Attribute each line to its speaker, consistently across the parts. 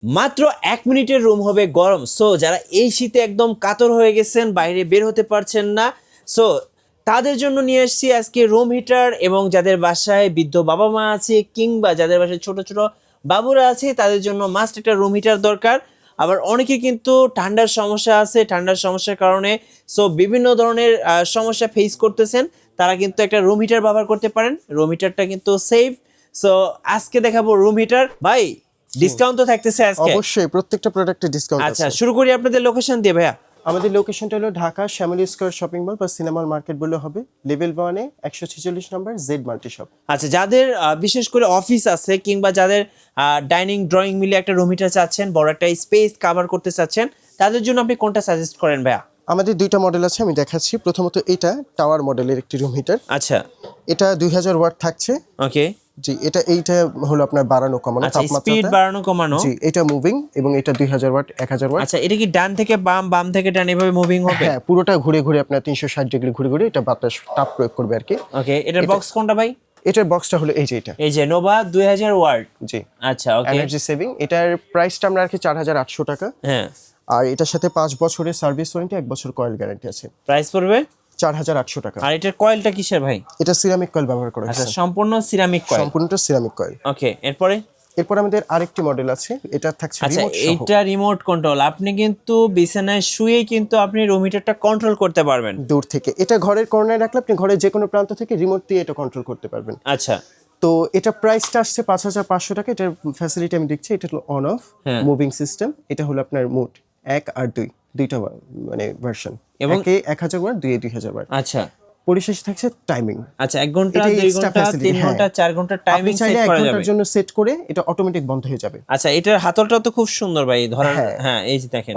Speaker 1: মাত্র 1 মিনিটের রুম হবে গরম। সো যারা এই শীতে একদম কাতর হয়ে গেছেন, বাইরে বের হতে পারছেন না, সো তাদের জন্য নিয়ে এসেছি আজকে রুম হিটার। এবং যাদের বাসায় বৃদ্ধ বাবা মা আছে কিংবা যাদের বাসায় ছোট ছোট বাবুরা আছে তাদের জন্য মাস্ট একটা রুম হিটার দরকার। আবার অনেকে কিন্তু ঠান্ডার সমস্যা আছে, ঠান্ডার সমস্যার কারণে সো বিভিন্ন ধরনের সমস্যা ফেস করতেছেন, তারা কিন্তু একটা রুম হিটার ব্যবহার করতে পারেন। রুম হিটারটা কিন্তু সেফ। সো আজকে দেখাবো রুম হিটার। ভাই ডিসকাউন্ট তো থাকতেছে আজকে?
Speaker 2: অবশ্যই প্রত্যেকটা প্রোডাক্টে ডিসকাউন্ট আছে।
Speaker 1: আচ্ছা, শুরু করি আপনাদের লোকেশন দিয়ে ভাইয়া।
Speaker 2: আমাদের লোকেশনটা হলো Dhaka Shyamoli square shopping mall বা সিনেমা মার্কেট বললে হবে। লেভেল 1 এ 146 নম্বর জেড মাল্টি শপ।
Speaker 1: আচ্ছা, যাদের বিশেষ করে অফিস আছে কিংবা যাদের ডাইনিং ড্রয়িং মিলে একটা রুম হিটার চাচ্ছেন, বড় একটা স্পেস কভার করতে চাচ্ছেন, তাদের জন্য আপনি কোনটা সাজেস্ট করেন ভাইয়া?
Speaker 2: আমাদের দুইটা মডেল আছে, আমি দেখাচ্ছি। প্রথমত এটা টাওয়ার মডেলের একটি রুম হিটার।
Speaker 1: আচ্ছা,
Speaker 2: এটা 2000 ওয়াট থাকছে।
Speaker 1: ওকে
Speaker 2: জি, এইটা হলো আপনার বাড়ানো কমানো
Speaker 1: আচ্ছা, স্পিড বাড়ানো কমানো।
Speaker 2: জি, এটা মুভিং এবং এটা 2000 ওয়াট 1000 ওয়াট।
Speaker 1: আচ্ছা, এটা কি ডান থেকে বাম, বাম থেকে ডান এভাবে মুভিং হবে?
Speaker 2: হ্যাঁ, পুরোটা ঘুরে ঘুরে আপনার 360 ডিগ্রি ঘুরে ঘুরে এটা বাতাস তাপ প্রয়োগ করবে আর কি।
Speaker 1: ওকে, এটার বক্স কোনটা ভাই?
Speaker 2: এটার বক্সটা হলো এই যে এটা।
Speaker 1: এই যে নোভা 2000 ওয়াট।
Speaker 2: জি,
Speaker 1: আচ্ছা, ওকে।
Speaker 2: Energy saving. এটার প্রাইসটা আমরা রাখি 4800 টাকা।
Speaker 1: হ্যাঁ,
Speaker 2: আর এটার সাথে 5 বছরের সার্ভিস ওয়ারেন্টি, 1 বছর কয়েল গ্যারান্টি আছে।
Speaker 1: প্রাইস পড়বে
Speaker 2: 4800 টাকা।
Speaker 1: আর এটার কয়েলটা কিসের ভাই?
Speaker 2: এটা সিরামিক কয়েল ব্যবহার করা
Speaker 1: আচ্ছা,
Speaker 2: হয়েছে।
Speaker 1: সম্পূর্ণ সিরামিক কয়েল।
Speaker 2: সম্পূর্ণটা সিরামিক কয়েল।
Speaker 1: ওকে, এরপরে?
Speaker 2: এরপর আমাদের আরেকটি মডেল আছে, এটা থাকছে
Speaker 1: আচ্ছা,
Speaker 2: রিমোট সহ।
Speaker 1: এইটা রিমোট কন্ট্রোল। আপনি কিন্তু বিছানায় শুয়েই কিন্তু আপনি রুম হিটারটা কন্ট্রোল করতে পারবেন
Speaker 2: দূর থেকে। এটা ঘরের কর্নারে রাখলে আপনি ঘরের যে কোনো প্রান্ত থেকে রিমোট দিয়ে এটা কন্ট্রোল করতে পারবেন।
Speaker 1: আচ্ছা,
Speaker 2: তো এটা প্রাইসটা আসছে 5500 টাকা। এটার ফ্যাসিলিটি আমি দেখছি, এটা হলো অন অফ
Speaker 1: হ্যাঁ।
Speaker 2: Moving system. এটা হলো আপনার মোড 1 আর 2 দুইটা মানে ভার্সন।
Speaker 1: এবং
Speaker 2: একে 1000 ওয়াট, 2 এ 2000 ওয়াট।
Speaker 1: আচ্ছা
Speaker 2: পরিশেষে থাকছে টাইমিং।
Speaker 1: আচ্ছা, 1 ঘন্টা,
Speaker 2: এটা
Speaker 1: 2
Speaker 2: extra
Speaker 1: ঘন্টা,
Speaker 2: facility,
Speaker 1: 3 ঘন্টা, 4 ঘন্টা টাইমিং
Speaker 2: চাইলে
Speaker 1: সেট
Speaker 2: 1
Speaker 1: করা যাবে।
Speaker 2: ঘন্টার জন্য সেট করে এটা অটোমেটিক বন্ধ হয়ে যাবে।
Speaker 1: আচ্ছা, এটার হাতলটাও তো খুব সুন্দর ভাই, ধরেন। হ্যাঁ, এই যে দেখেন।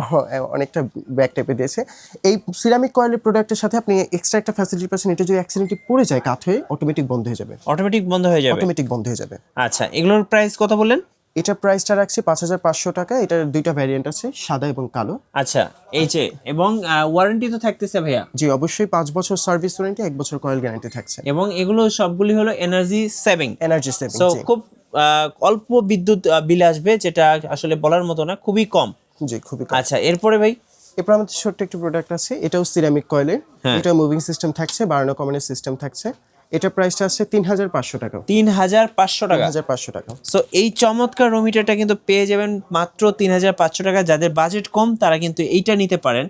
Speaker 2: অনেকটা ব্যাক টাইপে দিয়েছে। এই সিরামিক কয়েলের প্রোডাক্টের সাথে আপনি এক্সট্রা একটা ফ্যাসিলিটি পাচ্ছেন, এটা যদি অ্যাক্সিডেন্টলি পড়ে যায় কাত হয়ে অটোমেটিক বন্ধ হয়ে যাবে।
Speaker 1: অটোমেটিক বন্ধ হয়ে যাবে?
Speaker 2: অটোমেটিক বন্ধ হয়ে যাবে।
Speaker 1: আচ্ছা, এগুলোর প্রাইস কত বললেন?
Speaker 2: এটা প্রাইসটা রাখছি 5500 টাকা। এটার দুইটা ভ্যারিয়েন্ট আছে, সাদা এবং কালো।
Speaker 1: আচ্ছা, এই যে, এবং ওয়ারেন্টি তো থাকতেছে ভাইয়া?
Speaker 2: জি, অবশ্যই 5 বছর সার্ভিস ওয়ারেন্টি, 1 বছর কয়েল গ্যারান্টি থাকছে।
Speaker 1: এবং এগুলো সবগুলি হলো energy saving.
Speaker 2: Energy saving.
Speaker 1: So খুব অল্প বিদ্যুৎ বিল আসবে, যেটা আসলে বলার মতো না, খুবই কম।
Speaker 2: জি, খুবই কম।
Speaker 1: আচ্ছা, এরপরে ভাই?
Speaker 2: এরপর আমাদের ছোট্ট একটি প্রোডাক্ট আছে, এটাও সিরামিক কয়েলের। এটা মুভিং সিস্টেম থাকছে, বাড়ানো কমানোর সিস্টেম থাকছে। এটা প্রাইসটা আছে 3500 টাকা।
Speaker 1: 3500 টাকা?
Speaker 2: 3500 টাকা।
Speaker 1: সো এই চমৎকার রুম হিটারটা কিন্তু পেয়ে যাবেন মাত্র 3500 টাকা। যাদের বাজেট কম তারা কিন্তু এইটা নিতে পারেন।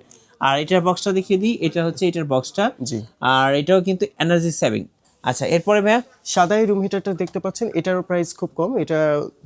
Speaker 1: আর এটার বক্সটা দেখিয়ে দিই, এটা হচ্ছে এটার বক্সটা।
Speaker 2: জি।
Speaker 1: আর এটাও কিন্তু এনার্জি সেভিং। আচ্ছা, এরপরে ভাইয়া?
Speaker 2: সাদা এই রুম হিটারটা দেখতে পাচ্ছেন, এটারও প্রাইস খুব কম। এটা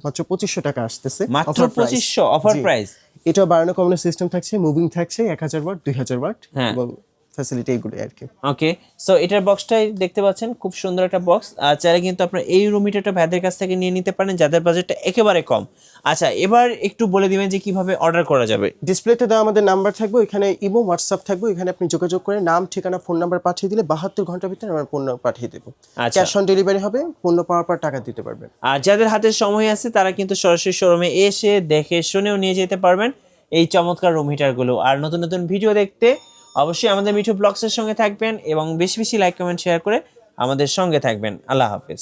Speaker 2: মাত্র 2500 টাকা আসতেছে।
Speaker 1: মাত্র 2500 অফার প্রাইস?
Speaker 2: এটা বাড়ানো কমানোর সিস্টেম থাকছে, মুভিং থাকছে 1000 ওয়াট, 2000 ওয়াট
Speaker 1: হ্যাঁ।
Speaker 2: এবং ফ্যাসিলিটি এগুলো আর কি।
Speaker 1: ওকে, সো এটার বক্সটাই দেখতে পাচ্ছেন, খুব সুন্দর একটা বক্স। আর চাইলে কিন্তু আপনার এই রুম হিটারটা ভাইদের কাছ থেকে নিয়ে নিতে পারেন যাদের বাজেটটা একেবারে কম। আচ্ছা, এবার একটু বলে দিবেন যে কিভাবে অর্ডার করা যাবে।
Speaker 2: ডিসপ্লেতে দেওয়া আমাদের নাম্বার থাকবে, এখানে ইমো হোয়াটসঅ্যাপ থাকবে, এখানে আপনি যোগাযোগ করে নাম, ঠিকানা, ফোন নাম্বার পাঠিয়ে দিলে 72 ঘন্টার ভিতরে আমরা পণ্য পাঠিয়ে দেবো।
Speaker 1: আচ্ছা।
Speaker 2: ক্যাশ অন ডেলিভারি হবে, পণ্য পাওয়ার পর টাকা দিতে পারবেন।
Speaker 1: আর যাদের হাতে সময় আছে তারা কিন্তু সরাসরি শোরুমে এসে দেখে শুনেও নিয়ে যেতে পারবেন এই চমৎকার রুম হিটারগুলো। আর নতুন নতুন ভিডিও দেখতে অবশ্যই আমাদের মিঠু ব্লগসের সঙ্গে থাকবেন এবং বেশি বেশি লাইক, কমেন্ট, শেয়ার করে আমাদের সঙ্গে থাকবেন। আল্লাহ হাফেজ।